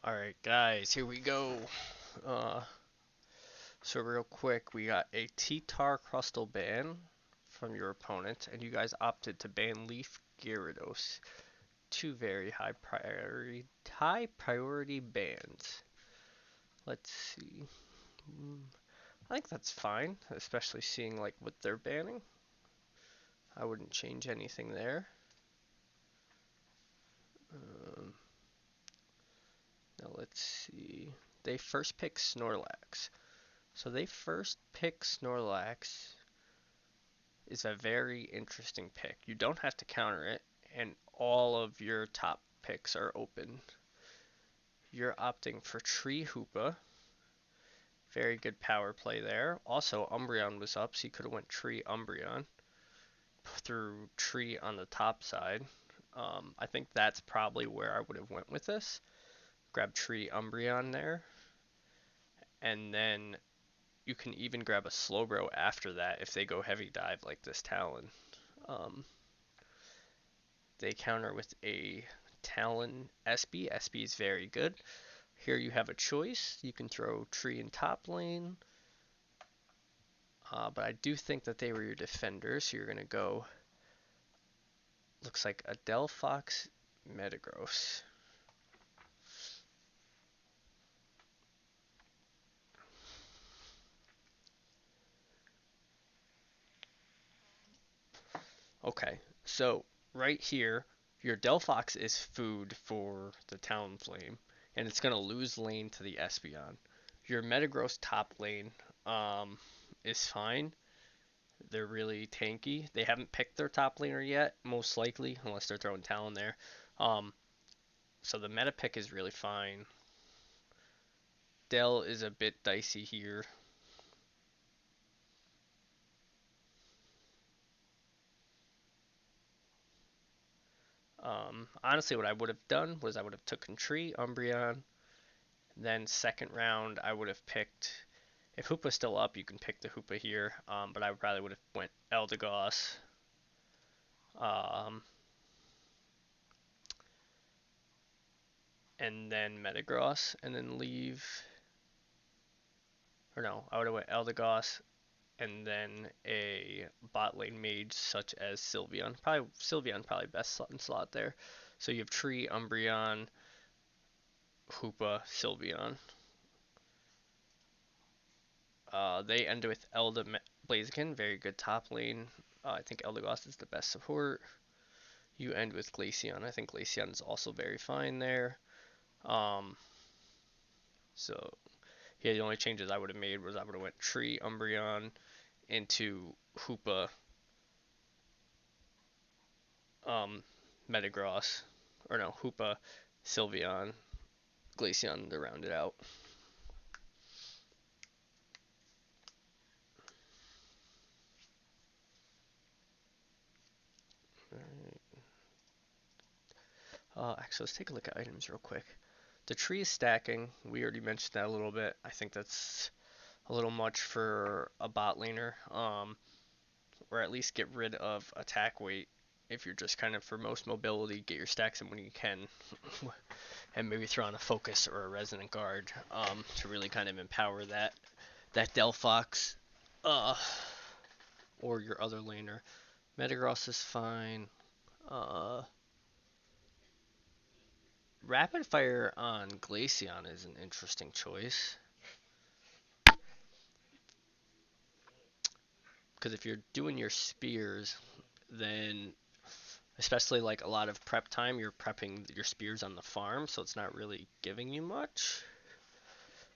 Alright guys, here we go. Uh, so real quick, we got a T-Tar Crustal ban from your opponent, and you guys opted to ban Leaf Gyarados. Two very high priority bans. Let's see. I think that's fine, especially seeing like what they're banning. I wouldn't change anything there. Um, Now let's see. They first pick Snorlax. So they first pick Snorlax is a very interesting pick. You don't have to counter it, and all of your top picks are open. You're opting for Tree Hoopa. Very good power play there. Also, Umbreon was up, so you could have went Tree Umbreon through Tree on the top side. I think that's probably where I would have went with this. Grab Tree Umbreon there, and then you can even grab a Slowbro after that if they go heavy dive like this Talon. Um, They counter with a Talon SB. SB is very good. Here you have a choice. You can throw Tree in top lane. But I do think that they were your defenders. So you're going to go, looks like a Delphox Metagross. Okay, so right here, your Delphox is food for the Talonflame, and it's going to lose lane to the Espeon. Your Metagross top lane is fine. They're really tanky. They haven't picked their top laner yet, most likely, unless they're throwing Talon there. Um, so the meta pick is really fine. Dell is a bit dicey here. Honestly, what I would have done was I would have taken Tree, Umbreon, then second round I would have picked. If Hoopa's still up, you can pick the Hoopa here, but I probably would have went Eldegoss, um, and then Metagross, and then leave. Or no, I would have went Eldegoss, and then a bot lane mage such as Sylveon. Probably Sylveon, probably best slot there. So you have Tree, Umbreon, Hoopa, Sylveon. They end with Blaziken, very good top lane. I think Eldegoss is the best support. You end with Glaceon. I think Glaceon is also very fine there. Um, so yeah, the only changes I would have made was I would have went Tree, Umbreon into Hoopa, um, Metagross, or no, Hoopa, Sylveon, Glaceon to round it out. Actually, let's take a look at items real quick. The tree is stacking. We already mentioned that a little bit. I think that's a little much for a bot laner. Or at least get rid of attack weight if you're just kind of for most mobility, get your stacks in when you can, and maybe throw on a focus or a resonant guard to really kind of empower that Delphox or your other laner. Metagross is fine. Uh, Rapid Fire on Glaceon is an interesting choice. Because if you're doing your spears, then especially like a lot of prep time, you're prepping your spears on the farm, so it's not really giving you much.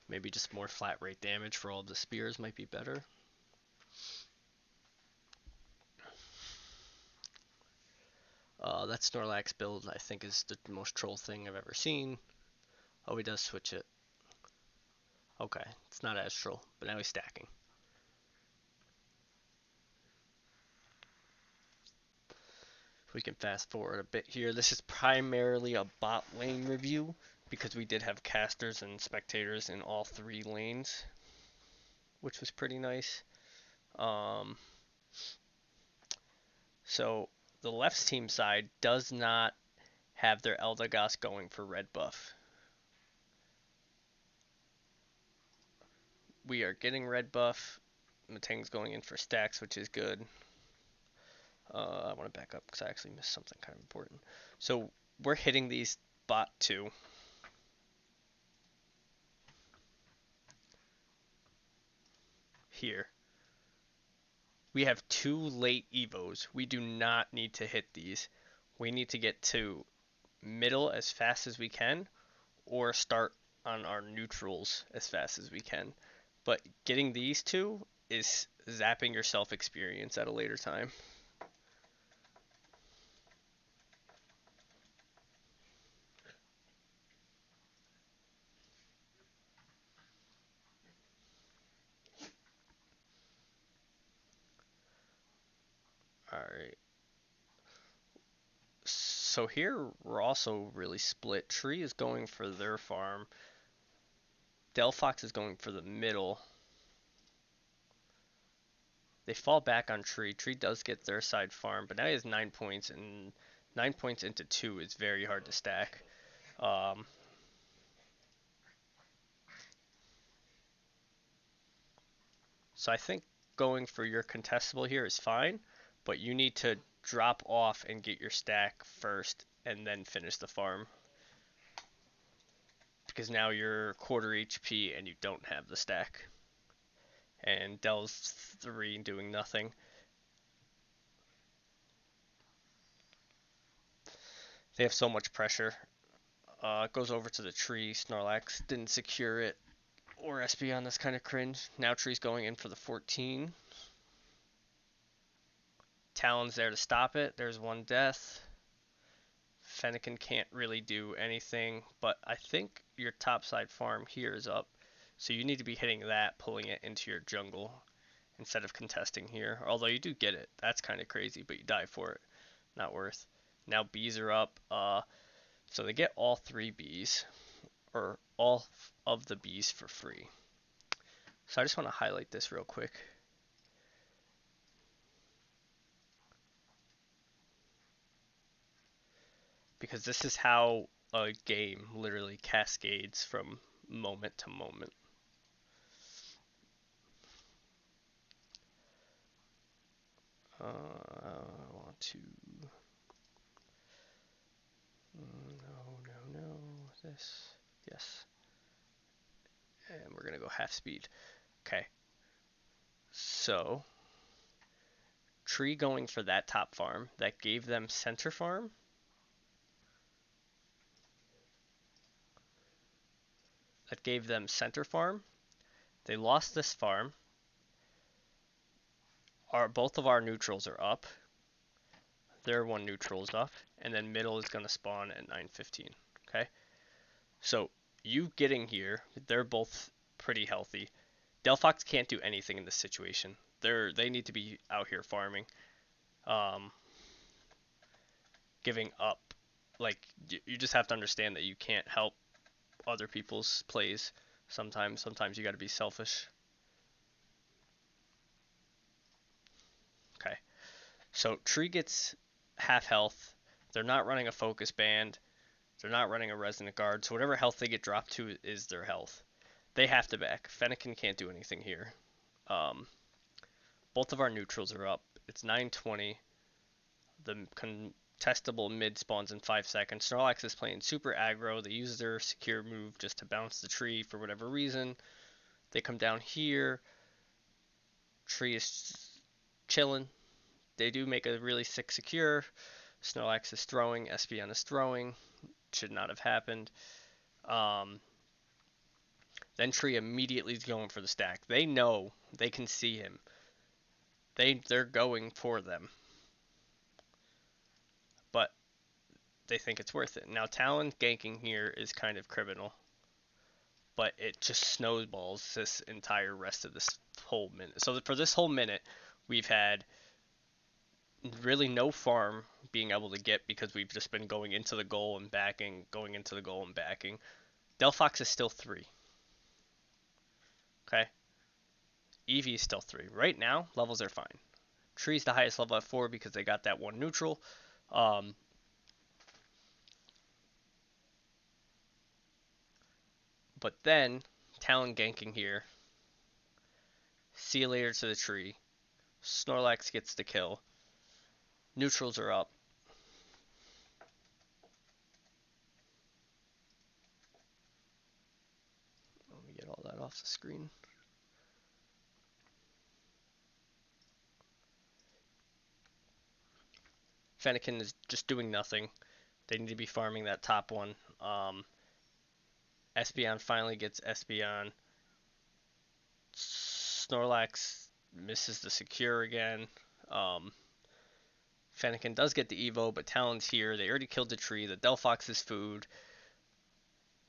Maybe just more flat rate damage for all the spears might be better. That Snorlax build I think is the most troll thing I've ever seen. Oh, he does switch it. Okay, it's not as troll, but now he's stacking. We can fast forward a bit here. This is primarily a bot lane review because we did have casters and spectators in all three lanes, which was pretty nice. So the left team side does not have their Eldegoss going for red buff. we are getting red buff. Matang's going in for stacks, which is good. I want to back up because I actually missed something kind of important. So we're hitting these bot 2. Here. We have 2 late evos. We do not need to hit these. We need to get to middle as fast as we can, or start on our neutrals as fast as we can. But getting these 2 is zapping your self experience at a later time. Alright. So here we're also really split. Tree is going for their farm. Delphox is going for the middle. They fall back on Tree. Tree does get their side farm, but now he has 9 points, and 9 points into 2 is very hard to stack. So I think going for your contestable here is fine, but you need to drop off and get your stack first and then finish the farm. Because now you're quarter HP and you don't have the stack. And Dell's 3 doing nothing. They have so much pressure. It goes over to the tree. Snorlax didn't secure it. Or Espeon, that's kind of cringe. Now Tree's going in for the 14. Talon's there to stop it. There's 1 death. Fennekin can't really do anything, but I think your topside farm here is up. So you need to be hitting that, pulling it into your jungle instead of contesting here. Although you do get it. That's kind of crazy, but you die for it. Not worth. Now bees are up. So they get all 3 bees, or all of the bees for free. So I just want to highlight this real quick. Because this is how a game literally cascades from moment to moment. I want to... No. This. Yes. And we're going to go half speed. Okay. So, Tree going for that top farm. That gave them center farm. They lost this farm. Both of our neutrals are up. Their 1 neutral is up. And then middle is going to spawn at 9:15. Okay? So, you getting here, they're both pretty healthy. Delphox can't do anything in this situation. They need to be out here farming. Giving up. Like, you just have to understand that you can't help other people's plays sometimes. Sometimes you got to be selfish. Okay. So Tree gets half health. They're not running a focus band. They're not running a resonant guard. So whatever health they get dropped to is their health. They have to back. Fennekin can't do anything here. Both of our neutrals are up. It's 9:20. The contestable mid spawns in 5 seconds. Snorlax is playing super aggro. They use their secure move just to bounce the tree for whatever reason. They come down here. Tree is chilling. They do make a really sick secure. Snorlax is throwing. Espeon is throwing. Should not have happened. Then Tree immediately is going for the stack. They know. They can see him. They're going for them. But they think it's worth it. Now Talon ganking here is kind of criminal. But it just snowballs this entire rest of this whole minute. So for this whole minute, we've had really no farm being able to get because we've just been going into the goal and backing, going into the goal and backing. Delphox is still 3. Okay? Eevee is still 3. Right now, levels are fine. Tree's the highest level at 4 because they got that 1 neutral. But then, Talon ganking here See you later to the tree. Snorlax gets the kill. Neutrals are up. Let me get all that off the screen. Fennekin is just doing nothing. They need to be farming that top one. Espeon finally gets Espeon. Snorlax misses the secure again. Fennekin does get the Evo, but Talon's here. They already killed the tree. The Delphox is food.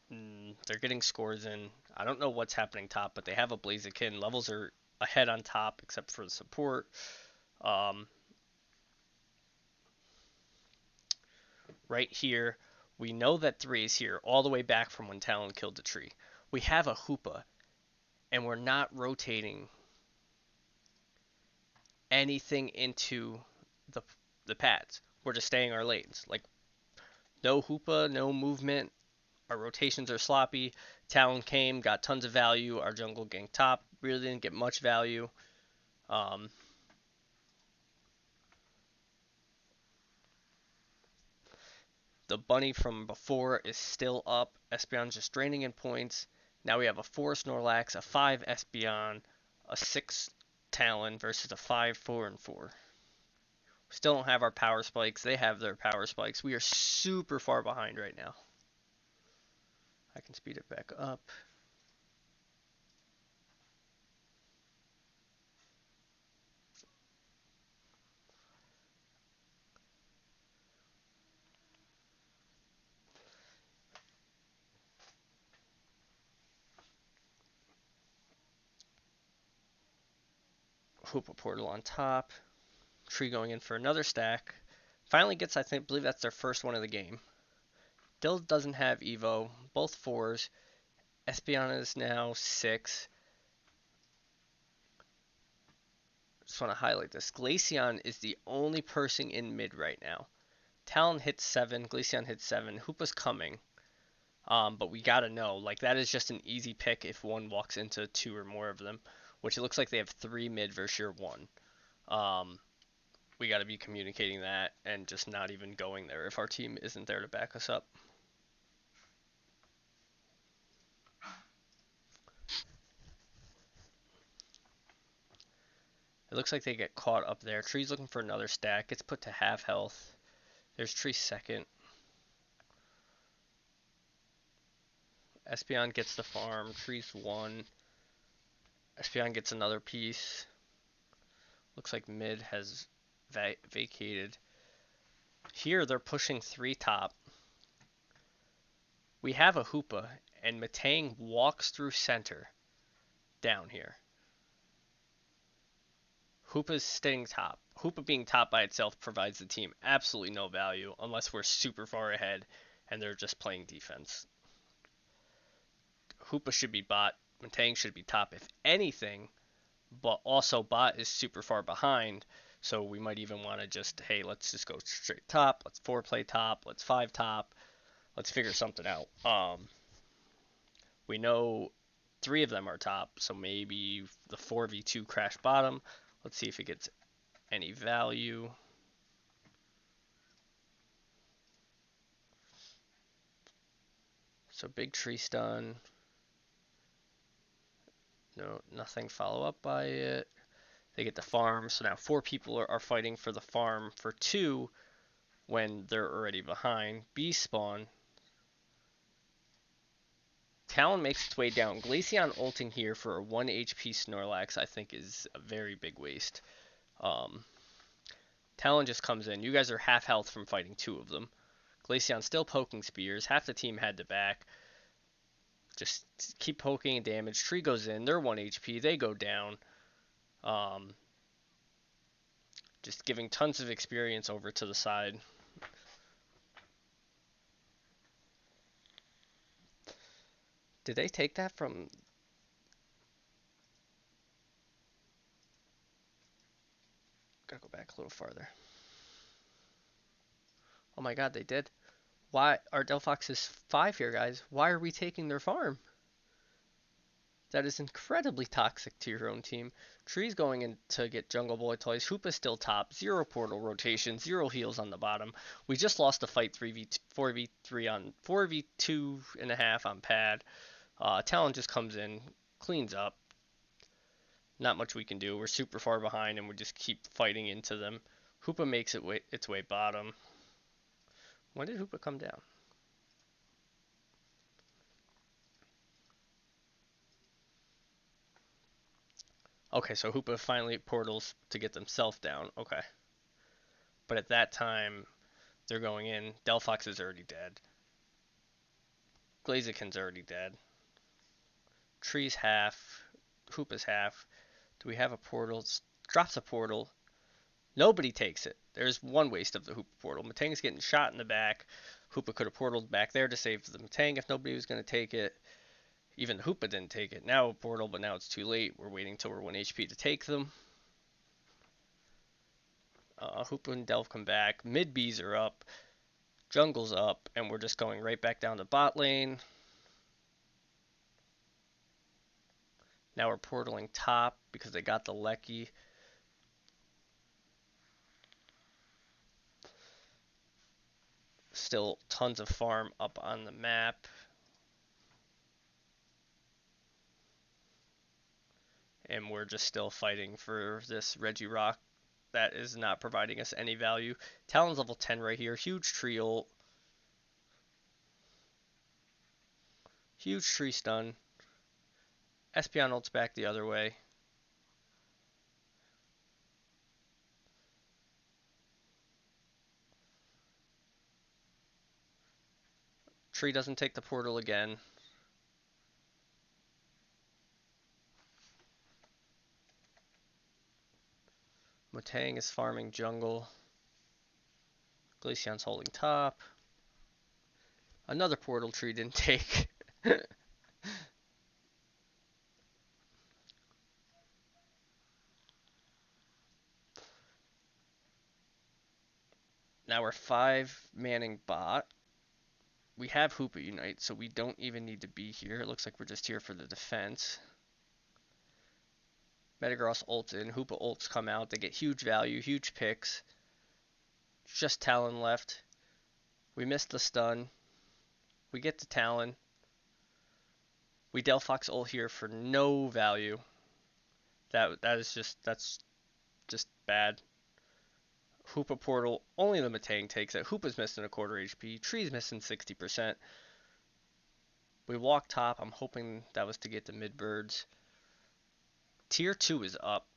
They're getting scores in. I don't know what's happening top, but they have a Blaziken. Levels are ahead on top, except for the support. Right here, we know that 3 is here, all the way back from when Talon killed the tree. We have a Hoopa, and we're not rotating anything into the pads. We're just staying our lanes. Like, no Hoopa, no movement. Our rotations are sloppy. Talon came, got tons of value. Our jungle ganked top. Really didn't get much value. The bunny from before is still up. Espeon's just draining in points. Now we have a 4 Snorlax, a 5 Espeon, a 6 Talon versus a 5, 4, and 4. We still don't have our power spikes. They have their power spikes. We are super far behind right now. I can speed it back up. Hoopa portal on top. Tree going in for another stack. Finally gets, I believe that's their first one of the game. Still doesn't have Evo. Both 4s. Espeon is now 6. Just want to highlight this. Glaceon is the only person in mid right now. Talon hits 7. Glaceon hits 7. Hoopa's coming. But we gotta know. Like, that is just an easy pick if one walks into 2 or more of them. Which it looks like they have 3 mid versus your 1. We got to be communicating that and just not even going there if our team isn't there to back us up. It looks like they get caught up there. Tree's looking for another stack. Gets put to half health. There's Tree second. Espeon gets the farm. Tree's 1. Espeon gets another piece. Looks like mid has vacated. Here they're pushing 3 top. We have a Hoopa, and Matang walks through center down here. Hoopa's staying top. Hoopa being top by itself provides the team absolutely no value unless we're super far ahead and they're just playing defense. Hoopa should be bot. Matang should be top if anything, but also bot is super far behind, so we might even want to just, hey, let's just go straight top. Let's 4 play top. Let's 5 top. Let's figure something out. We know 3 of them are top, so maybe the 4v2 crash bottom. Let's see if it gets any value. So big tree stun. No, nothing follow up by it. They get the farm, so now 4 people are fighting for the farm for 2 when they're already behind. B spawn. Talon makes its way down. Glaceon ulting here for a 1 HP Snorlax I think is a very big waste. Talon just comes in. You guys are half health from fighting 2 of them. Glaceon still poking spears. Half the team had to back. Just keep poking and damage. Tree goes in. They're 1 HP. They go down. Just giving tons of experience over to the side. Did they take that from... Gotta go back a little farther. Oh my god, they did. Why? Our Delphox is 5 here, guys. Why are we taking their farm? That is incredibly toxic to your own team. Tree's going in to get Jungle Boy toys. Hoopa's still top. Zero portal rotation. Zero heals on the bottom. We just lost a fight 4v3 on 4v2 and a half on pad. Talon just comes in, cleans up. Not much we can do. We're super far behind and we just keep fighting into them. Hoopa makes its way bottom. When did Hoopa come down? Okay, so Hoopa finally portals to get themselves down. Okay. But at that time, they're going in. Delphox is already dead. Blaziken's already dead. Tree's half. Hoopa's half. Do we have a portal? Drops a portal. Nobody takes it. There's one waste of the Hoopa portal. Matang's getting shot in the back. Hoopa could have portaled back there to save the Matang if nobody was going to take it. Even the Hoopa didn't take it. Now a portal, but now it's too late. We're waiting till we're 1 HP to take them. Hoopa and Delph come back. Mid Bs are up. Jungle's up. And we're just going right back down to bot lane. Now we're portaling top because they got the Lecky. Still tons of farm up on the map. And we're just still fighting for this Regirock that is not providing us any value. Talon's level 10 right here. Huge tree ult. Huge tree stun. Espeon ult's back the other way. Tree doesn't take the portal again. Matang is farming jungle. Glaceon's holding top. Another portal Tree didn't take. Now we're 5-manning bot. We have Hoopa Unite, so we don't even need to be here. It looks like we're just here for the defense. Metagross ults in. Hoopa ults come out. They get huge value, huge picks. Just Talon left. We missed the stun. We get the Talon. We Delphox ult here for no value. That's just bad. Hoopa portal, only the Matang takes it. Hoopa's missing a quarter HP. Tree's missing 60%. We walk top. I'm hoping that was to get the mid birds. Tier 2 is up.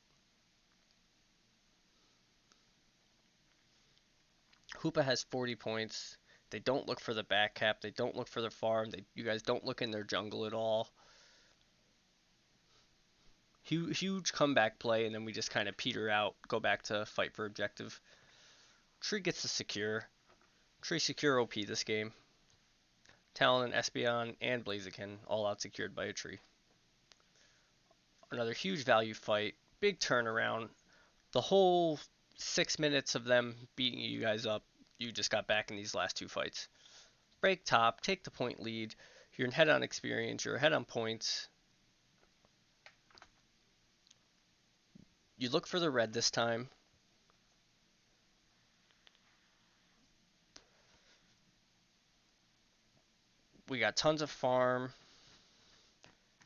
Hoopa has 40 points. They don't look for the back cap. They don't look for the farm. You guys don't look in their jungle at all. Huge comeback play, and then we just kind of peter out, go back to fight for objective. Tree gets the secure. Tree secure OP this game. Talon and Espeon and Blaziken all out secured by a tree. Another huge value fight. Big turnaround. The whole 6 minutes of them beating you guys up, you just got back in these last two fights. Break top, take the point lead. You're ahead on experience, you're ahead on points. You look for the red this time. We got tons of farm.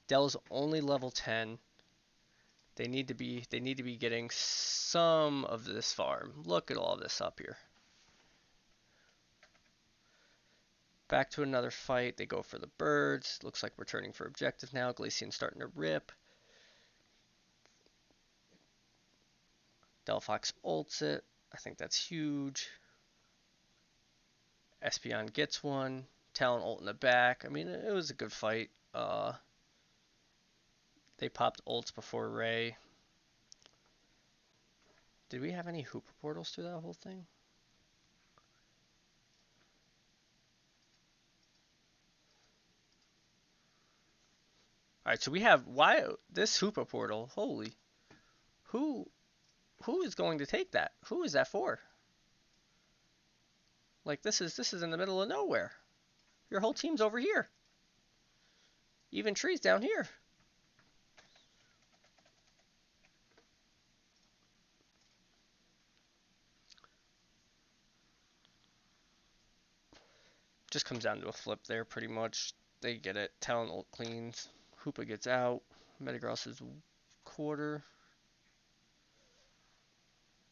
Dell's only level 10. They need to be getting some of this farm. Look at all this up here. Back to another fight. They go for the birds. Looks like we're turning for objective now. Glaceon's starting to rip. Delphox ults it. I think that's huge. Espeon gets one. Talon ult in the back. I mean, it was a good fight. They popped ults before Ray. Did we have any Hoopa portals through that whole thing? Alright, so we have this Hoopa portal. Holy. Who is going to take that? Who is that for? Like this is in the middle of nowhere. Your whole team's over here. Even Tree's down here. Just comes down to a flip there, pretty much. They get it. Talon ult cleans. Hoopa gets out. Metagross is quarter.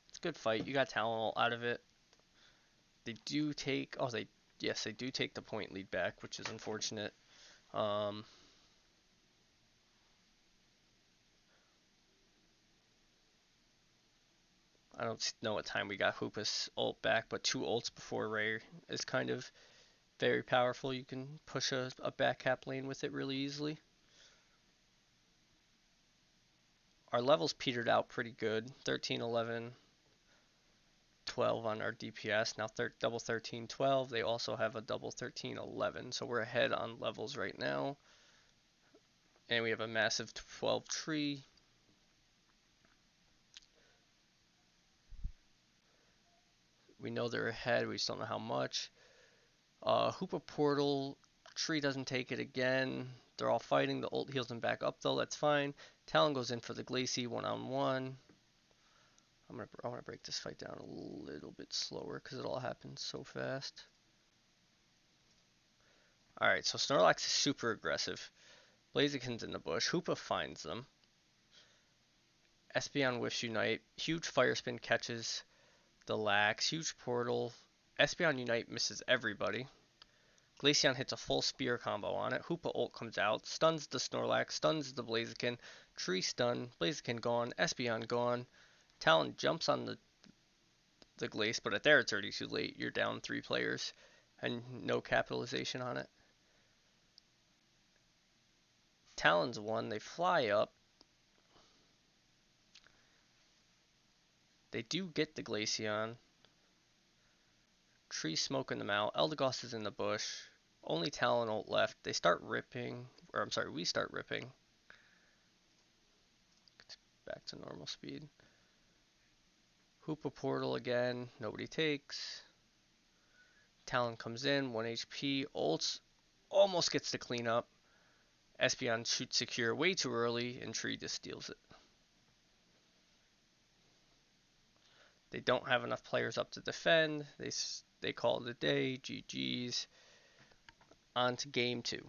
It's a good fight. You got Talon ult out of it. They do take. Oh, yes, they do take the point lead back, which is unfortunate. Um, I don't know what time we got Hoopa's ult back, but 2 ults before Ray is kind of very powerful. You can push a back cap lane with it really easily. Our levels petered out pretty good. 13, 11, 12 on our DPS. Now double 13, 12. They also have a double 13, 11. So we're ahead on levels right now. And we have a massive 12 tree. We know they're ahead. We just don't know how much. Hoopa Portal. Tree doesn't take it again. They're all fighting. The ult heals them back up though. That's fine. Talon goes in for the Glacie one-on-one. I want to break this fight down a little bit slower because it all happens so fast. Alright, so Snorlax is super aggressive. Blaziken's in the bush. Hoopa finds them. Espeon whiffs Unite. Huge Fire Spin catches the Lax. Huge Portal. Espeon Unite misses everybody. Glaceon hits a full spear combo on it. Hoopa ult comes out. Stuns the Snorlax. Stuns the Blaziken. Tree stun. Blaziken gone. Espeon gone. Talon jumps on the Glace, but at there it's already too late. You're down 3 players and no capitalization on it. Talon's won. They fly up. They do get the Glaceon. Tree smoking them out. Eldegoss is in the bush. Only Talon ult left. They start ripping. Or I'm sorry, we start ripping. Back to normal speed. Hoopa Portal again. Nobody takes. Talon comes in. 1 HP. Ults almost gets to clean up. Espeon shoots secure way too early, and Tree just steals it. They don't have enough players up to defend. They call it a day. GG's. On to game 2.